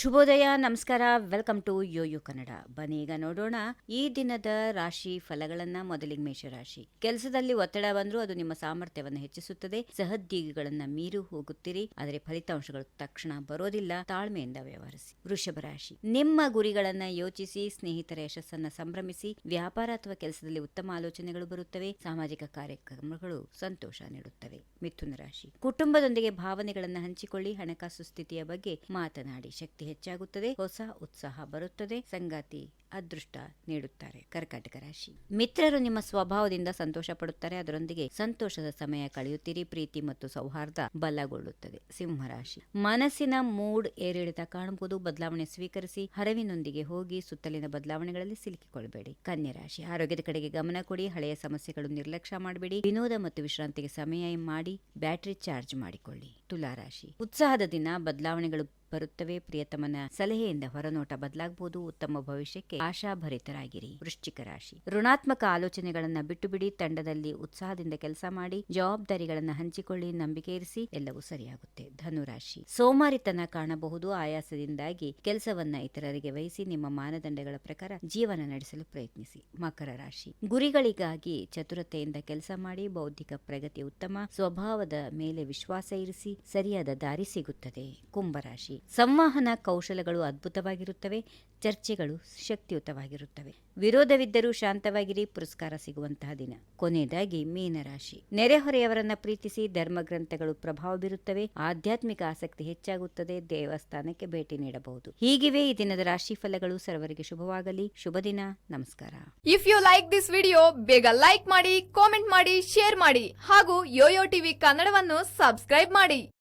ಶುಭೋದಯ, ನಮಸ್ಕಾರ. Welcome to YoYo Kannada. ಬನ್ನಿ ಈಗ ನೋಡೋಣ ಈ ದಿನದ ರಾಶಿ ಫಲಗಳನ್ನ. ಮೊದಲಿಗೆ ಮೇಷರಾಶಿ. ಕೆಲಸದಲ್ಲಿ ಒತ್ತಡ ಬಂದರೂ ಅದು ನಿಮ್ಮ ಸಾಮರ್ಥ್ಯವನ್ನು ಹೆಚ್ಚಿಸುತ್ತದೆ. ಸಹೋದ್ಯೋಗಿಗಳನ್ನ ಮೀರಿ ಹೋಗುತ್ತೀರಿ, ಆದರೆ ಫಲಿತಾಂಶಗಳು ತಕ್ಷಣ ಬರೋದಿಲ್ಲ. ತಾಳ್ಮೆಯಿಂದ ವ್ಯವಹರಿಸಿ. ವೃಷಭ ರಾಶಿ. ನಿಮ್ಮ ಗುರಿಗಳನ್ನ ಯೋಚಿಸಿ, ಸ್ನೇಹಿತರ ಯಶಸ್ಸನ್ನ ಸಂಭ್ರಮಿಸಿ. ವ್ಯಾಪಾರ ಅಥವಾ ಕೆಲಸದಲ್ಲಿ ಉತ್ತಮ ಆಲೋಚನೆಗಳು ಬರುತ್ತವೆ. ಸಾಮಾಜಿಕ ಕಾರ್ಯಕ್ರಮಗಳು ಸಂತೋಷ ನೀಡುತ್ತವೆ. ಮಿಥುನ ರಾಶಿ. ಕುಟುಂಬದೊಂದಿಗೆ ಭಾವನೆಗಳನ್ನು ಹಂಚಿಕೊಳ್ಳಿ. ಹಣಕಾಸು ಸ್ಥಿತಿಯ ಬಗ್ಗೆ ಮಾತನಾಡಿ. ಶಕ್ತಿ ಹೆಚ್ಚಾಗುತ್ತದೆ. ಹೊಸ ಉತ್ಸಾಹ ಬರುತ್ತದೆ. ಸಂಗಾತಿ ಅದೃಷ್ಟ ನೀಡುತ್ತಾರೆ. ಕರ್ಕಾಟಕ ರಾಶಿ. ಮಿತ್ರರು ನಿಮ್ಮ ಸ್ವಭಾವದಿಂದ ಸಂತೋಷ ಪಡುತ್ತಾರೆ, ಅದರೊಂದಿಗೆ ಸಂತೋಷದ ಸಮಯ ಕಳೆಯುತ್ತೀರಿ. ಪ್ರೀತಿ ಮತ್ತು ಸೌಹಾರ್ದ ಬಲಗೊಳ್ಳುತ್ತದೆ. ಸಿಂಹರಾಶಿ. ಮನಸ್ಸಿನ ಮೂಡ್ ಏರಿಳಿತ ಕಾಣಬಹುದು. ಬದಲಾವಣೆ ಸ್ವೀಕರಿಸಿ. ಹರವಿನೊಂದಿಗೆ ಹೋಗಿ. ಸುತ್ತಲಿನ ಬದಲಾವಣೆಗಳಲ್ಲಿ ಸಿಲುಕಿಕೊಳ್ಳಬೇಡಿ. ಕನ್ಯಾ ರಾಶಿ. ಆರೋಗ್ಯದ ಕಡೆಗೆ ಗಮನ ಕೊಡಿ. ಹಳೆಯ ಸಮಸ್ಯೆಗಳು ನಿರ್ಲಕ್ಷ್ಯ ಮಾಡಬೇಡಿ. ವಿನೋದ ಮತ್ತು ವಿಶ್ರಾಂತಿಗೆ ಸಮಯ ಮಾಡಿ. ಬ್ಯಾಟರಿ ಚಾರ್ಜ್ ಮಾಡಿಕೊಳ್ಳಿ. ತುಲಾ ರಾಶಿ. ಉತ್ಸಾಹದ ದಿನ. ಬದಲಾವಣೆಗಳು ಬರುತ್ತವೆ. ಪ್ರಿಯತಮನ ಸಲಹೆಯಿಂದ ಹೊರನೋಟ ಬದಲಾಗಬಹುದು. ಉತ್ತಮ ಭವಿಷ್ಯಕ್ಕೆ ಆಶಾಭರಿತರಾಗಿರಿ. ವೃಶ್ಚಿಕ ರಾಶಿ. ಋಣಾತ್ಮಕ ಆಲೋಚನೆಗಳನ್ನ ಬಿಟ್ಟು ಬಿಡಿ. ತಂಡದಲ್ಲಿ ಉತ್ಸಾಹದಿಂದ ಕೆಲಸ ಮಾಡಿ. ಜವಾಬ್ದಾರಿಗಳನ್ನ ಹಂಚಿಕೊಳ್ಳಿ. ನಂಬಿಕೆ ಇರಿಸಿ. ಎಲ್ಲವೂ ಸರಿಯಾಗುತ್ತೆ. ಧನುರಾಶಿ. ಸೋಮಾರಿತನ ಕಾಣಬಹುದು. ಆಯಾಸದಿಂದಾಗಿ ಕೆಲಸವನ್ನ ಇತರರಿಗೆ ವಹಿಸಿ. ನಿಮ್ಮ ಮಾನದಂಡಗಳ ಪ್ರಕಾರ ಜೀವನ ನಡೆಸಲು ಪ್ರಯತ್ನಿಸಿ. ಮಕರ ರಾಶಿ. ಗುರಿಗಳಿಗಾಗಿ ಚತುರತೆಯಿಂದ ಕೆಲಸ ಮಾಡಿ. ಬೌದ್ಧಿಕ ಪ್ರಗತಿ ಉತ್ತಮ. ಸ್ವಭಾವದ ಮೇಲೆ ವಿಶ್ವಾಸ ಇರಿಸಿ. ಸರಿಯಾದ ದಾರಿ ಸಿಗುತ್ತದೆ. ಕುಂಭರಾಶಿ. ಸಂವಹನ ಕೌಶಲಗಳು ಅದ್ಭುತವಾಗಿರುತ್ತವೆ. ಚರ್ಚೆಗಳು ಶಕ್ತಿಯುತವಾಗಿರುತ್ತವೆ. ವಿರೋಧವಿದ್ದರೂ ಶಾಂತವಾಗಿರಿ. ಪುರಸ್ಕಾರ ಸಿಗುವಂತಹ ದಿನ. ಕೊನೆಯದಾಗಿ ಮೀನರಾಶಿ. ನೆರೆಹೊರೆಯವರನ್ನ ಪ್ರೀತಿಸಿ. ಧರ್ಮಗ್ರಂಥಗಳು ಪ್ರಭಾವ ಬೀರುತ್ತವೆ. ಆಧ್ಯಾತ್ಮಿಕ ಆಸಕ್ತಿ ಹೆಚ್ಚಾಗುತ್ತದೆ. ದೇವಸ್ಥಾನಕ್ಕೆ ಭೇಟಿ ನೀಡಬಹುದು. ಹೀಗಿವೆ ಈ ದಿನದ ರಾಶಿ ಫಲಗಳು. ಸರ್ವರಿಗೆ ಶುಭವಾಗಲಿ. ಶುಭ ದಿನ. ನಮಸ್ಕಾರ. If you like this video, ಬೇಗ ಲೈಕ್ ಮಾಡಿ, ಕಾಮೆಂಟ್ ಮಾಡಿ, ಶೇರ್ ಮಾಡಿ ಹಾಗೂ ಯೋಯೋ ಟಿವಿ ಕನ್ನಡವನ್ನು ಸಬ್ಸ್ಕ್ರೈಬ್ ಮಾಡಿ.